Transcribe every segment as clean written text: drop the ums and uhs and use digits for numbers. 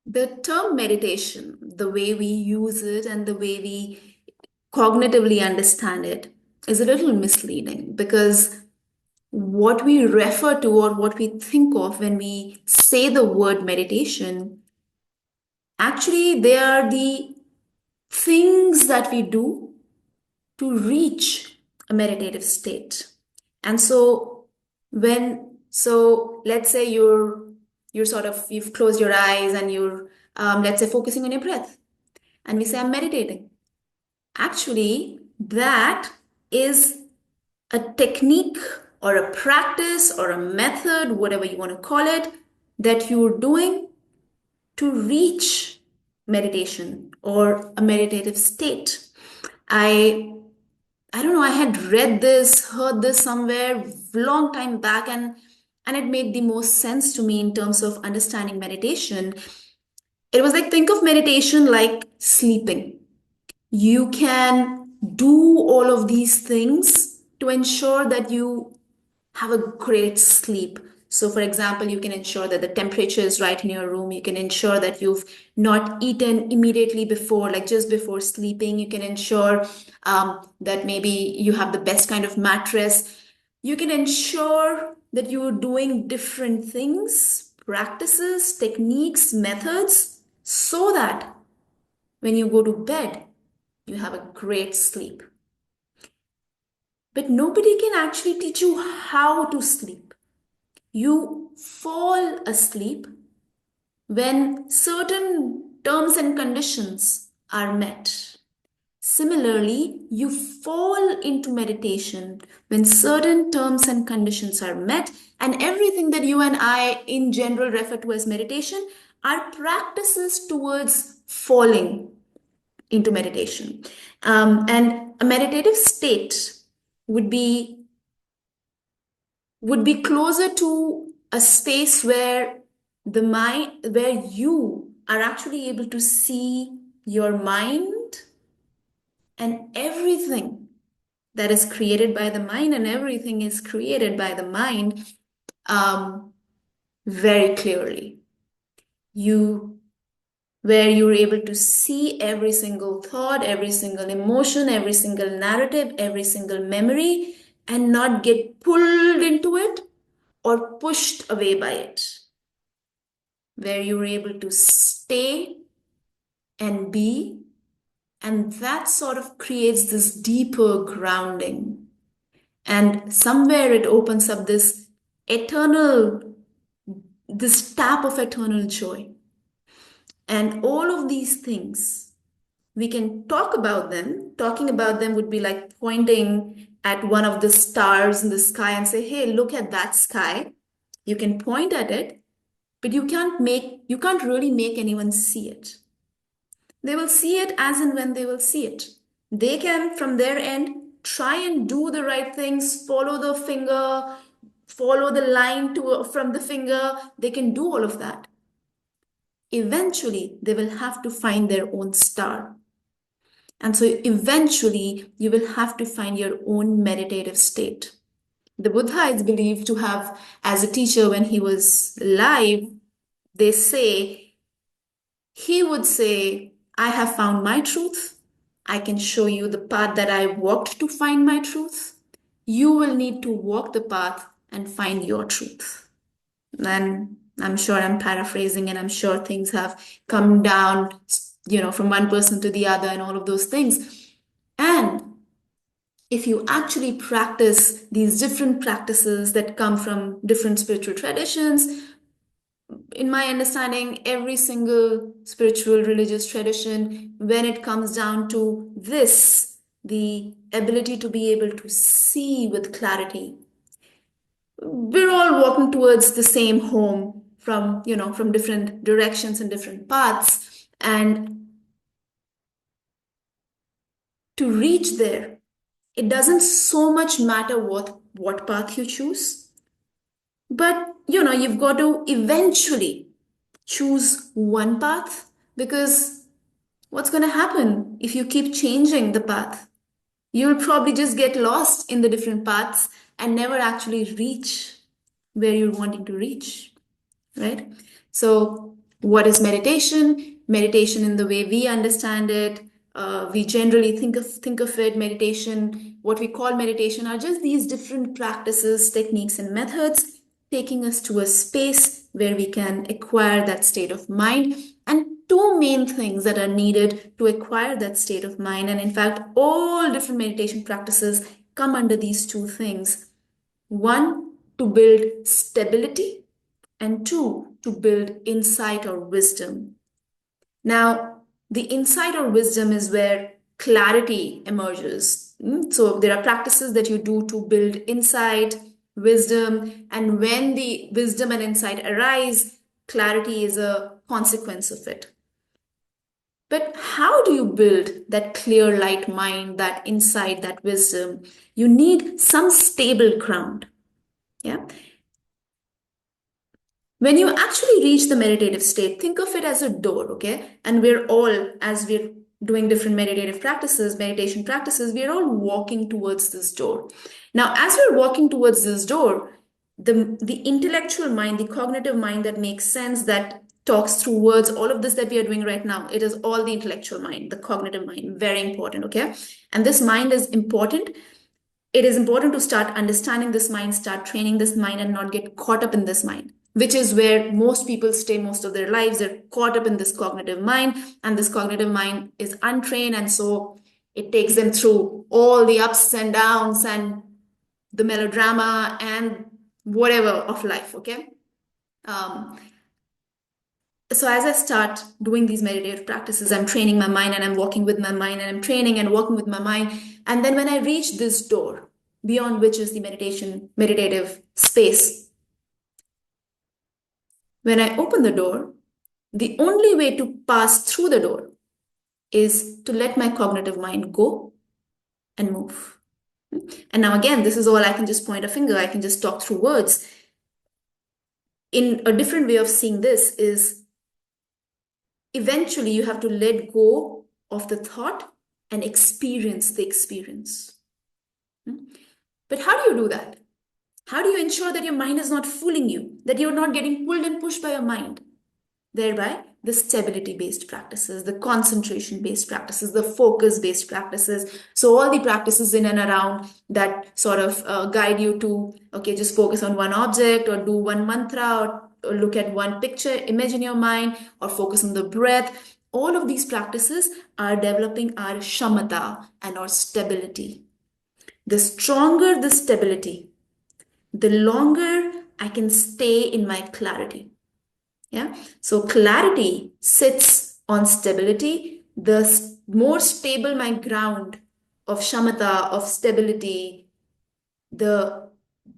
The term meditation, the way we use it and the way we cognitively understand it, is a little misleading because what we refer to or what we think of when we say the word meditation, actually, they are the things that we do to reach a meditative state. And so let's say you're sort of you've closed your eyes and you're let's say focusing on your breath, and we say I'm meditating. Actually, that is a technique or a practice or a method, whatever you want to call it, that you're doing to reach meditation or a meditative state. I I don't know, I had read this, heard this somewhere long time back, and it made the most sense to me in terms of understanding meditation. It was like, think of meditation like sleeping. You can do all of these things to ensure that you have a great sleep. So, for example, you can ensure that the temperature is right in your room. You can ensure that you've not eaten immediately before, like just before sleeping. You can ensure that maybe you have the best kind of mattress. You can ensure that you're doing different things, practices, techniques, methods, so that when you go to bed, you have a great sleep. But nobody can actually teach you how to sleep. You fall asleep when certain terms and conditions are met. Similarly, you fall into meditation when certain terms and conditions are met, and everything that you and I in general refer to as meditation are practices towards falling into meditation. And a meditative state would be would be closer to a space where the mind where you are actually able to see your mind and everything that is created by the mind, and everything is created by the mind, um, very clearly. You Where you're able to see every single thought, every single emotion, every single narrative, every single memory, and not get pulled into it or pushed away by it. Where you're able to stay and be, and that sort of creates this deeper grounding. And somewhere it opens up this tap of eternal joy. And all of these things, we can talk about them. Talking about them would be like pointing at one of the stars in the sky and say, hey, look at that sky. You can point at it, but you can't really make anyone see it. They will see it as and when they will see it. They can, from their end, try and do the right things, follow the finger, follow the line from the finger. They can do all of that. Eventually, they will have to find their own star. And so eventually, you will have to find your own meditative state. The Buddha is believed to have, as a teacher when he was alive, they say, he would say, I have found my truth. I can show you the path that I walked to find my truth. You will need to walk the path and find your truth. And I'm sure I'm paraphrasing, and I'm sure things have come down, from one person to the other and all of those things. And if you actually practice these different practices that come from different spiritual traditions, in my understanding, every single spiritual religious tradition, when it comes down to this, the ability to be able to see with clarity, we're all walking towards the same home from different directions and different paths. And to reach there, it doesn't so much matter what path you choose, but you've got to eventually choose one path, because what's going to happen if you keep changing the path? You'll probably just get lost in the different paths and never actually reach where you're wanting to reach, right? So What is meditation? Meditation, in the way we understand it, we generally think of it. Meditation, what we call meditation, are just these different practices, techniques, and methods taking us to a space where we can acquire that state of mind. And two main things that are needed to acquire that state of mind, and in fact, all different meditation practices come under these two things. One, to build stability, and two, to build insight or wisdom. Now, the insight or wisdom is where clarity emerges. So, there are practices that you do to build insight, wisdom, and when the wisdom and insight arise, clarity is a consequence of it. But how do you build that clear light mind, that insight, that wisdom? You need some stable ground. Yeah. When you actually reach the meditative state, think of it as a door, okay? And we're all, as we're doing different meditative practices, meditation practices, we're all walking towards this door. Now, as we're walking towards this door, the intellectual mind, the cognitive mind that makes sense, that talks through words, all of this that we are doing right now, it is all the intellectual mind, the cognitive mind, very important, okay? And this mind is important. It is important to start understanding this mind, start training this mind, and not get caught up in this mind, which is where most people stay most of their lives. They're caught up in this cognitive mind, and this cognitive mind is untrained. And so it takes them through all the ups and downs and the melodrama and whatever of life, okay? Um, so as I start doing these meditative practices, I'm training my mind and I'm walking with my mind and I'm training and walking with my mind. And then when I reach this door, beyond which is the meditative space, when I open the door, the only way to pass through the door is to let my cognitive mind go and move. And now, again, this is all I can just point a finger, I can just talk through words. In a different way of seeing this is eventually you have to let go of the thought and experience the experience. But how do you do that? How do you ensure that your mind is not fooling you, that you're not getting pulled and pushed by your mind? Thereby, the stability based practices, the concentration based practices, the focus based practices. So, all the practices in and around that sort of guide you to, okay, just focus on one object or do one mantra or look at one picture, image in your mind, or focus on the breath. All of these practices are developing our shamatha and our stability. The stronger the stability, the longer I can stay in my clarity. Yeah. So clarity sits on stability. The more stable my ground of shamatha, of stability, the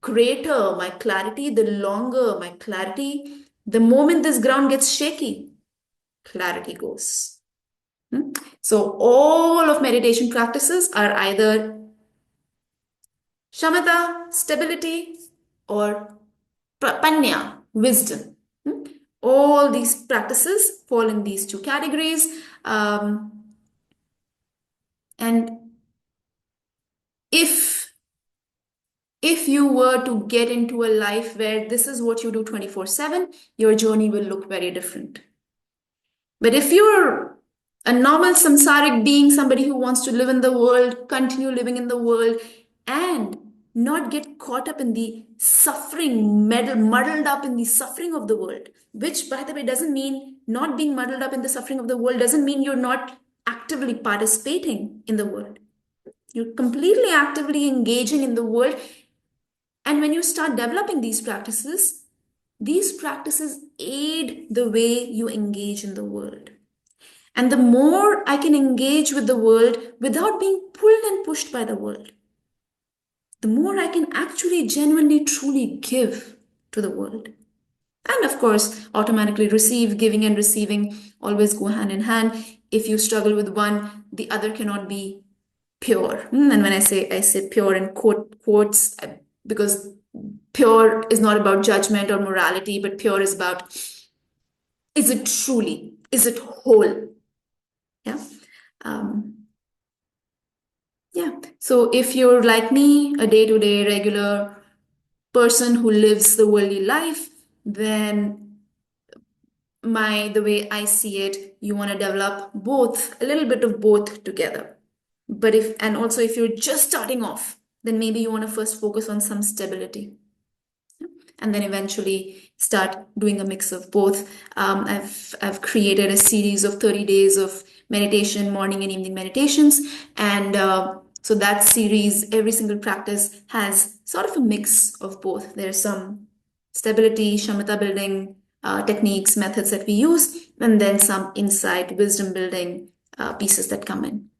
greater my clarity, the longer my clarity. The moment this ground gets shaky, clarity goes. So all of meditation practices are either shamatha, stability, or panya, wisdom. All these practices fall in these two categories. And if if you were to get into a life where this is what you do 24/7, your journey will look very different. But if you're a normal samsaric being, somebody who wants to live in the world, continue living in the world, and not get caught up in the suffering, muddled up in the suffering of the world, which, by the way, doesn't mean not being muddled up in the suffering of the world, doesn't mean you're not actively participating in the world. You're completely actively engaging in the world. And when you start developing these practices aid the way you engage in the world. And the more I can engage with the world without being pulled and pushed by the world, the more I can actually genuinely, truly give to the world. And of course, automatically receive, giving and receiving always go hand in hand. If you struggle with one, the other cannot be pure. And when I say pure in quotes, because pure is not about judgment or morality, but pure is about, is it truly, is it whole? Yeah. Um, yeah. So if you're like me, a day-to-day regular person who lives the worldly life, then the way I see it, you want to develop both, a little bit of both together. But and also if you're just starting off, then maybe you want to first focus on some stability and then eventually start doing a mix of both. I've created a series of 30 days of meditation, morning and evening meditations, and so that series, every single practice has sort of a mix of both. There's some stability, shamatha building techniques, methods that we use, and then some insight, wisdom building pieces that come in.